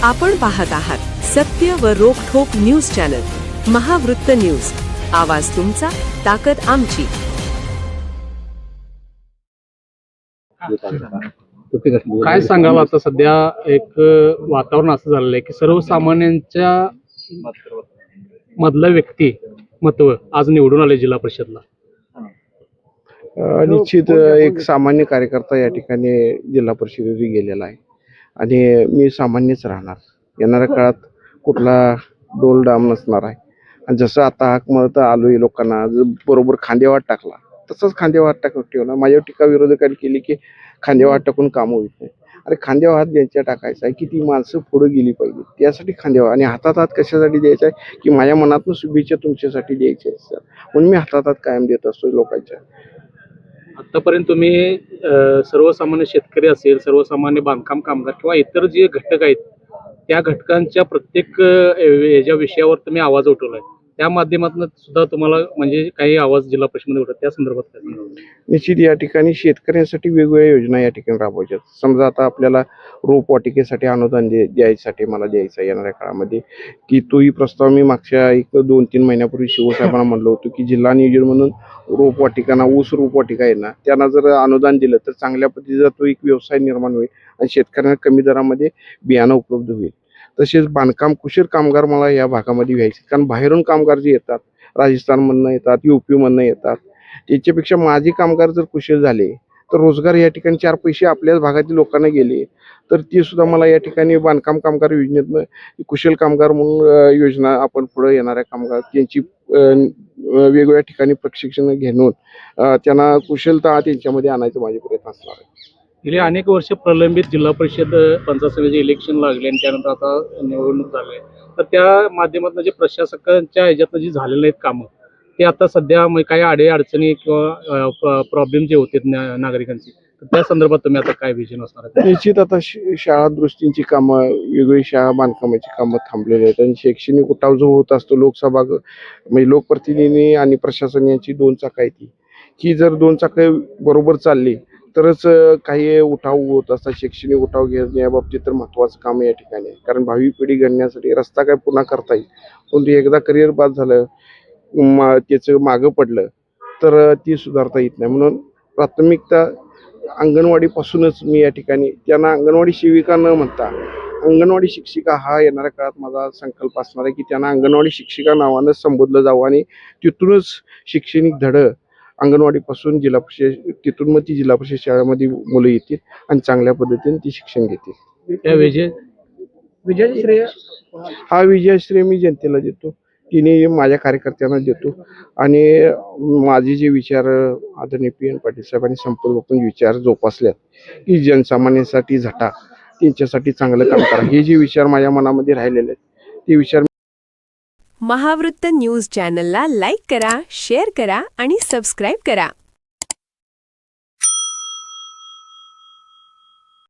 आपण पाहत आहात सत्य व रोखठोक न्यूज चॅनल महावृत्त न्यूज. आवाज तुमचा, ताकद आमची. काय सांगाल आता सध्या एक वातावरण असं झालेलं आहे की सर्वसामान्यांच्या मधलं व्यक्तिमत्व आज निवडून आले जिल्हा परिषदला. निश्चित एक सामान्य कार्यकर्ता या ठिकाणी जिल्हा परिषदेत गेलेला आहे आणि मी सामान्यच राहणार. येणाऱ्या काळात कुठला डोलडाम नसणार आहे. आणि जसं आता हाक म्हणत आलोय लोकांना, बरोबर खांदेवाट टाकला तसंच खांदेवाट टाकून ठेवणार. माझ्यावर टीका विरोधकांनी केली की खांदेवाट टाकून कामं होत नाही. अरे खांदेवा हात ज्यांच्या टाकायचा आहे की ती माणसं पुढे गेली पाहिजे, त्यासाठी खांदेवा. आणि हातात हात कशासाठी द्यायचा आहे की माझ्या मनातून शुभेच्छा तुमच्यासाठी द्यायच्या आहेत म्हणून मी हातात हात कायम देत असतो लोकांच्या. आतापर्यंत तुम्ही सर्वसामान्य शेतकरी असेल, सर्वसामान्य बांधकाम कामगार किंवा इतर जे घटक आहेत त्या घटकांच्या प्रत्येक याच्या विषयावर तुम्ही आवाज उठवलाय. त्या माध्यमातून सुद्धा तुम्हाला म्हणजे काही आवाज जिल्हा परिषदेमध्ये उठत, त्या संदर्भात काय सांगाल? निश्चित या ठिकाणी शेतकऱ्यांसाठी वेगवेगळ्या योजना या ठिकाणी राबवायच्या. समजा आता आपल्याला रोपवाटिकेसाठी अनुदान द्यायसाठी मला द्यायचं येणाऱ्या काळामध्ये, की तोही प्रस्ताव मी मागच्या 1-2-3 महिन्यापूर्वी शिवसाहेबांना म्हणलं होतं की जिल्हा नियोजन म्हणून रोपवाटिकांना, ऊस रोपवाटिका आहे ना, त्यांना जर अनुदान दिलं तर चांगल्या पद्धतीचा तो एक व्यवसाय निर्माण होईल आणि शेतकऱ्यांना कमी दरामध्ये बियाणं उपलब्ध होईल. तसेच बांधकाम कुशल कामगार मला या भागामध्ये व्हायचे, कारण बाहेरून कामगार जे येतात, राजस्थानमधनं येतात, UP मधनं येतात, त्याच्यापेक्षा माझे कामगार जर कुशल झाले तर रोजगार या ठिकाणी 4 पैसे आपल्याच भागातील लोकांना गेले तर ते सुद्धा मला या ठिकाणी बांधकाम कामगार योजनेतनं कुशल कामगार म्हणून योजना आपण पुढे येणाऱ्या कामगार त्यांची वेगवेगळ्या ठिकाणी प्रशिक्षण घेऊन त्यांना कुशलता त्यांच्यामध्ये आणायचं माझे प्रयत्न असणार आहे. गेली अनेक वर्ष प्रलंबित जिल्हा परिषद पंचायत समितीचे इलेक्शन लागले आणि त्यानंतर आता निवडणूक झाली, तर त्या माध्यमातून जे प्रशासकांच्या ह्याच्यातनं जी झालेले आहेत कामं ते आता सध्या काही अडचणी किंवा प्रॉब्लेम जे होते नागरिकांची, तर त्या संदर्भात तुम्ही आता काय विजन असणार आहे? निश्चित आता शाळा दृष्टींची कामं, वेगवेगळी शाळा बांधकामाची कामं थांबलेली आहेत आणि शैक्षणिक उठाव जो होत असतो लोकसभा म्हणजे लोकप्रतिनिधी आणि प्रशासन यांची 2 चाकं आहेत की जर 2 चाकं बरोबर चालली तरच काही उठाव होत असतात. शैक्षणिक उठाव घेण्याबाबतीत तर महत्त्वाचं काम या ठिकाणी आहे, कारण भावी पिढी घडण्यासाठी रस्ता काय पुन्हा करता येईल, पण एकदा करिअर बाद झालं, त्याचं मागं पडलं तर ती सुधारता येत नाही. म्हणून प्राथमिकता अंगणवाडीपासूनच मी या ठिकाणी त्यांना अंगणवाडी सेविका न म्हणता अंगणवाडी शिक्षिका हा येणाऱ्या काळात माझा संकल्प असणार आहे की त्यांना अंगणवाडी शिक्षिका नावानं संबोधलं जावं आणि तिथूनच शैक्षणिक धडं अंगणवाडीपासून जिल्हा परिषद, तिथून मग ती जिल्हा परिषद शाळेमध्ये मुलं येतील आणि चांगल्या पद्धतीने ती शिक्षण घेतील. त्या विजय श्रेय हा विजयश्रेय मी जनतेला देतो, तिने माझ्या कार्यकर्त्यांना देतो आणि माझे जे विचार आदरणीय PN पाटील साहेबांनी संपूर्ण विचार जोपासल्यात की जनसामान्यांसाठी झटा, त्यांच्यासाठी चांगलं काम करा, हे जे विचार माझ्या मनामध्ये राहिलेले आहेत ते विचार. महावृत्त न्यूज चॅनलला लाईक करा, शेअर करा आणि सबस्क्राईब करा.